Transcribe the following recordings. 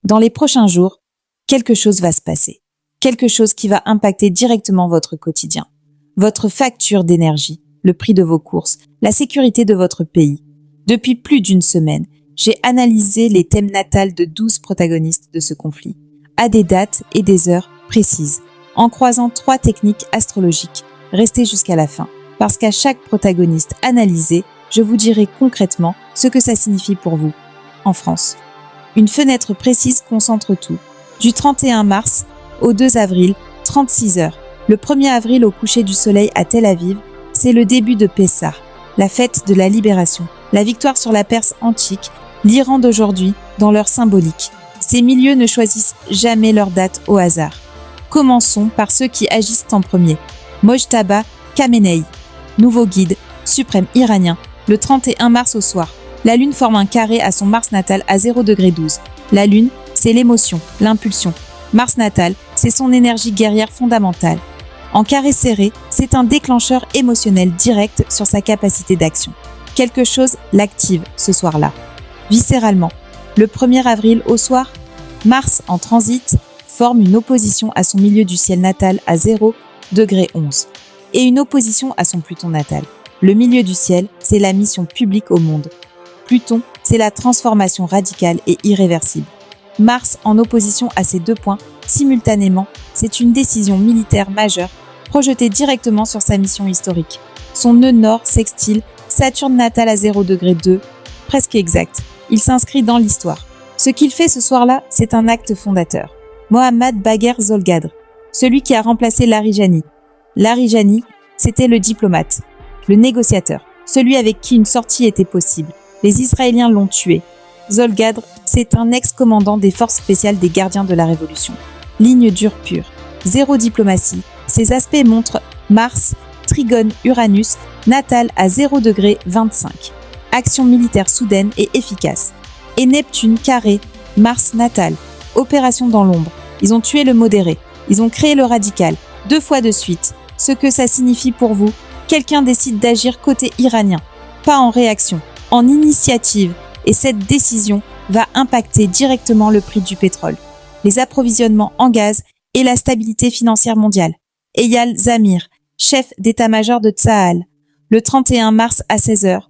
Dans les prochains jours, quelque chose va se passer. Quelque chose qui va impacter directement votre quotidien. Votre facture d'énergie, le prix de vos courses, la sécurité de votre pays. Depuis plus d'une semaine, j'ai analysé les thèmes natals de 12 protagonistes de ce conflit, à des dates et des heures précises, en croisant 3 techniques astrologiques. Restez jusqu'à la fin, parce qu'à chaque protagoniste analysé, je vous dirai concrètement ce que ça signifie pour vous, en France. Une fenêtre précise concentre tout. Du 31 mars au 2 avril, 36 heures. Le 1er avril au coucher du soleil à Tel Aviv, c'est le début de Pessah, la fête de la libération, la victoire sur la Perse antique, l'Iran d'aujourd'hui dans leur symbolique. Ces milieux ne choisissent jamais leur date au hasard. Commençons par ceux qui agissent en premier. Mojtaba Khamenei, nouveau guide suprême iranien, le 31 mars au soir. La lune forme un carré à son Mars natal à 0°12. La lune, c'est l'émotion, l'impulsion. Mars natal, c'est son énergie guerrière fondamentale. En carré serré, c'est un déclencheur émotionnel direct sur sa capacité d'action. Quelque chose l'active ce soir-là. Viscéralement, le 1er avril au soir, Mars en transit forme une opposition à son milieu du ciel natal à 0°11 et une opposition à son Pluton natal. Le milieu du ciel, c'est la mission publique au monde. Pluton, c'est la transformation radicale et irréversible. Mars en opposition à ces 2 points, simultanément, c'est une décision militaire majeure projetée directement sur sa mission historique. Son nœud nord sextile Saturne natal à 0°2, presque exact. Il s'inscrit dans l'histoire. Ce qu'il fait ce soir-là, c'est un acte fondateur. Mohammad Bagher Zolgadr, celui qui a remplacé Larijani. Larijani, c'était le diplomate, le négociateur, celui avec qui une sortie était possible. Les Israéliens l'ont tué. Zolgadr, c'est un ex-commandant des forces spéciales des gardiens de la Révolution. Ligne dure pure. Zéro diplomatie. Ces aspects montrent Mars, Trigone Uranus, natal à 0°25. Action militaire soudaine et efficace. Et Neptune carré, Mars natal. Opération dans l'ombre. Ils ont tué le modéré. Ils ont créé le radical. 2 fois de suite. Ce que ça signifie pour vous, quelqu'un décide d'agir côté iranien. Pas en réaction, en initiative. Et cette décision va impacter directement le prix du pétrole, les approvisionnements en gaz et la stabilité financière mondiale. Eyal Zamir, chef d'état-major de Tsahal. Le 31 mars à 16h,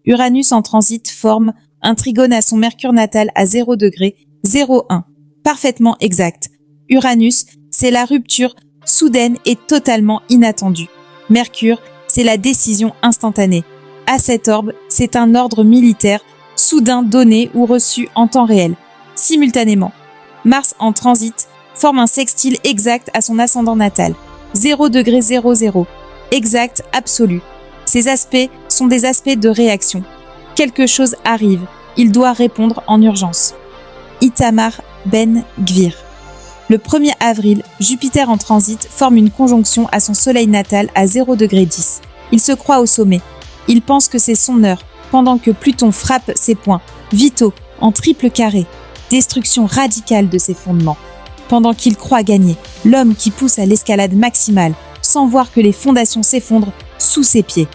Uranus en transit forme un trigone à son Mercure natal à 0°01. Parfaitement exact. Uranus, c'est la rupture soudaine et totalement inattendue. Mercure, c'est la décision instantanée. À cet orbe, c'est un ordre militaire soudain donné ou reçu en temps réel, simultanément. Mars en transit forme un sextile exact à son ascendant natal, 0°00, exact absolu. Ces aspects sont des aspects de réaction. Quelque chose arrive, il doit répondre en urgence. Itamar Ben Gvir. Le 1er avril, Jupiter en transit forme une conjonction à son soleil natal à 0°10. Il se croit au sommet. Il pense que c'est son heure, pendant que Pluton frappe ses points, vitaux, en triple carré. Destruction radicale de ses fondements. Pendant qu'il croit gagner, l'homme qui pousse à l'escalade maximale, sans voir que les fondations s'effondrent sous ses pieds.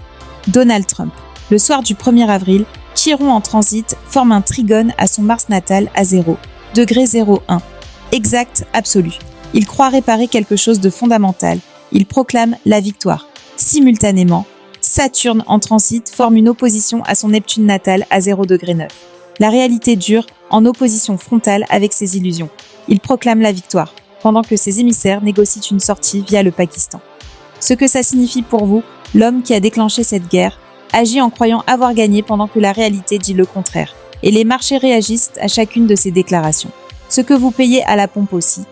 Donald Trump. Le soir du 1er avril, Chiron en transit forme un trigone à son Mars natal à 0°01. Exact absolu. Il croit réparer quelque chose de fondamental. Il proclame la victoire. Simultanément, Saturne en transit forme une opposition à son Neptune natal à 0°9. La réalité dure en opposition frontale avec ses illusions. Il proclame la victoire, pendant que ses émissaires négocient une sortie via le Pakistan. Ce que ça signifie pour vous, l'homme qui a déclenché cette guerre, agit en croyant avoir gagné pendant que la réalité dit le contraire. Et les marchés réagissent à chacune de ces déclarations. Ce que vous payez à la pompe aussi.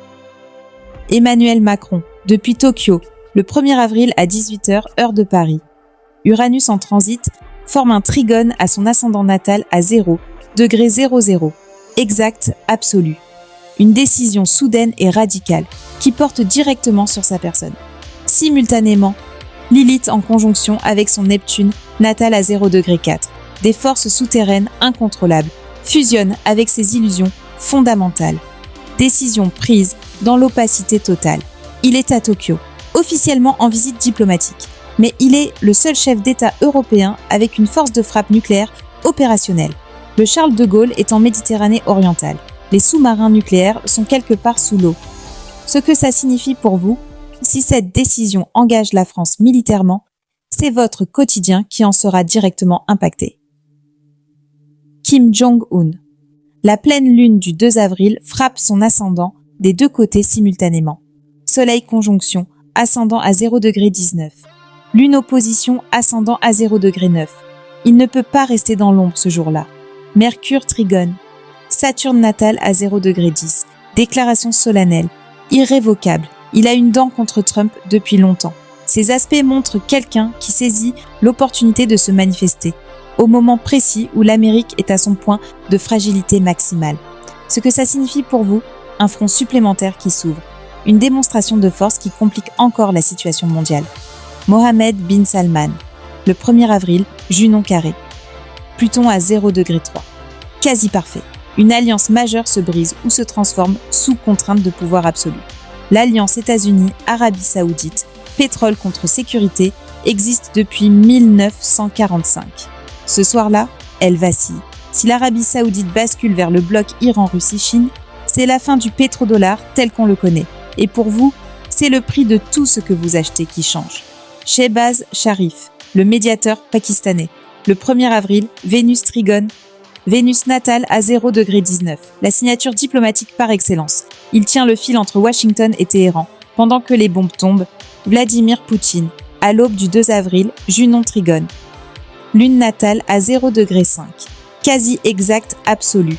Emmanuel Macron, depuis Tokyo, le 1er avril à 18h, heure de Paris. Uranus en transit forme un trigone à son ascendant natal à 0°00. Exact absolu. Une décision soudaine et radicale qui porte directement sur sa personne. Simultanément, Lilith en conjonction avec son Neptune natal à 0°4. Des forces souterraines incontrôlables fusionnent avec ses illusions fondamentales. Décision prise dans l'opacité totale. Il est à Tokyo, officiellement en visite diplomatique, mais il est le seul chef d'État européen avec une force de frappe nucléaire opérationnelle. Le Charles de Gaulle est en Méditerranée orientale. Les sous-marins nucléaires sont quelque part sous l'eau. Ce que ça signifie pour vous, si cette décision engage la France militairement, c'est votre quotidien qui en sera directement impacté. Kim Jong-un. La pleine lune du 2 avril frappe son ascendant des deux côtés simultanément. Soleil conjonction, ascendant à 0°19. Lune opposition, ascendant à 0°9. Il ne peut pas rester dans l'ombre ce jour-là. Mercure trigone. Saturne natal à 0°10. Déclaration solennelle. Irrévocable. Il a une dent contre Trump depuis longtemps. Ces aspects montrent quelqu'un qui saisit l'opportunité de se manifester, au moment précis où l'Amérique est à son point de fragilité maximale. Ce que ça signifie pour vous, un front supplémentaire qui s'ouvre. Une démonstration de force qui complique encore la situation mondiale. Mohammed bin Salman. Le 1er avril, Junon carré. Pluton à 0°3. Quasi parfait. Une alliance majeure se brise ou se transforme sous contrainte de pouvoir absolu. L'alliance États-Unis-Arabie Saoudite, pétrole contre sécurité, existe depuis 1945. Ce soir-là, elle vacille. Si l'Arabie Saoudite bascule vers le bloc Iran-Russie-Chine, c'est la fin du pétrodollar tel qu'on le connaît. Et pour vous, c'est le prix de tout ce que vous achetez qui change. Shehbaz Sharif, le médiateur pakistanais. Le 1er avril, Vénus trigone. Vénus natale à 0°19, la signature diplomatique par excellence. Il tient le fil entre Washington et Téhéran. Pendant que les bombes tombent, Vladimir Poutine, à l'aube du 2 avril, Junon trigone. Lune natale à 0°5, quasi exact absolu.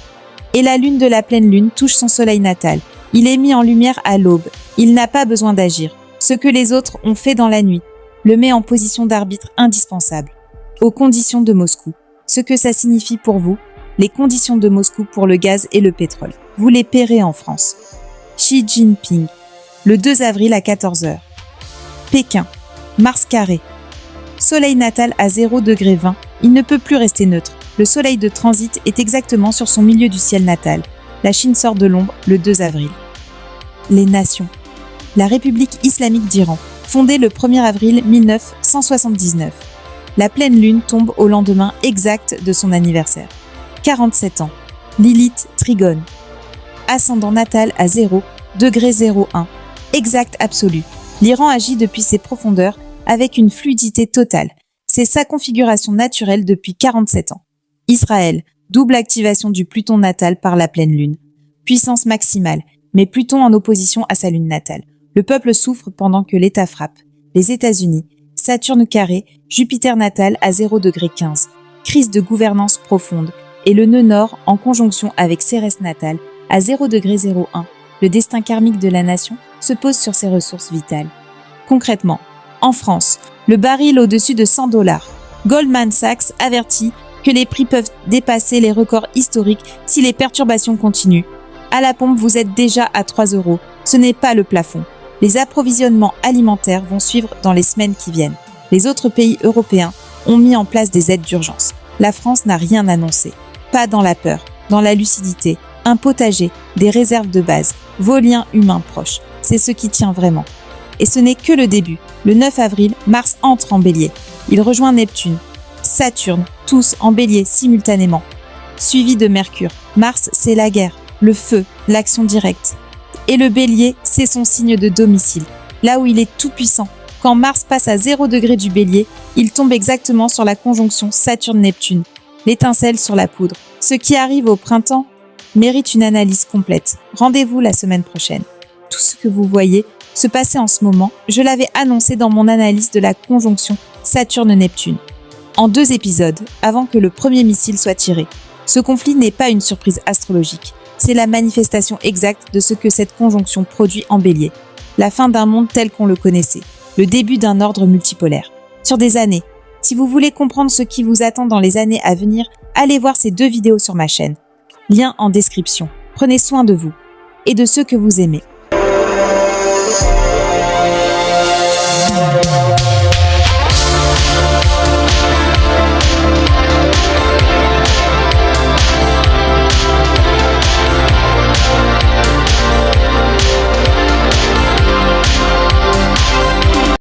Et la lune de la pleine lune touche son soleil natal. Il est mis en lumière à l'aube. Il n'a pas besoin d'agir. Ce que les autres ont fait dans la nuit le met en position d'arbitre indispensable. Aux conditions de Moscou. Ce que ça signifie pour vous, les conditions de Moscou pour le gaz et le pétrole. Vous les paierez en France. Xi Jinping, le 2 avril à 14h. Pékin, Mars carré. Soleil natal à 0°20, il ne peut plus rester neutre. Le soleil de transit est exactement sur son milieu du ciel natal. La Chine sort de l'ombre le 2 avril. Les nations. La République islamique d'Iran, fondée le 1er avril 1979. La pleine lune tombe au lendemain exact de son anniversaire. 47 ans. Lilith trigone. Ascendant natal à 0°01. Exact absolu. L'Iran agit depuis ses profondeurs avec une fluidité totale. C'est sa configuration naturelle depuis 47 ans. Israël, double activation du Pluton natal par la pleine lune. Puissance maximale, mais Pluton en opposition à sa lune natale. Le peuple souffre pendant que l'État frappe. Les États-Unis, Saturne carré, Jupiter natal à 0°15. Crise de gouvernance profonde. Et le nœud nord en conjonction avec Cérès natal à 0°01. Le destin karmique de la nation se pose sur ses ressources vitales. Concrètement, en France, le baril au-dessus de $100. Goldman Sachs avertit que les prix peuvent dépasser les records historiques si les perturbations continuent. À la pompe, vous êtes déjà à 3 €. Ce n'est pas le plafond. Les approvisionnements alimentaires vont suivre dans les semaines qui viennent. Les autres pays européens ont mis en place des aides d'urgence. La France n'a rien annoncé. Pas dans la peur, dans la lucidité, un potager, des réserves de base, vos liens humains proches. C'est ce qui tient vraiment. Et ce n'est que le début. Le 9 avril, Mars entre en Bélier. Il rejoint Neptune, Saturne, tous en Bélier simultanément. Suivi de Mercure. Mars, c'est la guerre, le feu, l'action directe. Et le Bélier, c'est son signe de domicile, là où il est tout puissant. Quand Mars passe à 0° du Bélier, il tombe exactement sur la conjonction Saturne-Neptune. L'étincelle sur la poudre. Ce qui arrive au printemps mérite une analyse complète. Rendez-vous la semaine prochaine. Tout ce que vous voyez se passer en ce moment, je l'avais annoncé dans mon analyse de la conjonction Saturne-Neptune. En 2 épisodes, avant que le premier missile soit tiré. Ce conflit n'est pas une surprise astrologique. C'est la manifestation exacte de ce que cette conjonction produit en Bélier. La fin d'un monde tel qu'on le connaissait. Le début d'un ordre multipolaire. Sur des années. Si vous voulez comprendre ce qui vous attend dans les années à venir, allez voir ces 2 vidéos sur ma chaîne. Lien en description. Prenez soin de vous et de ceux que vous aimez.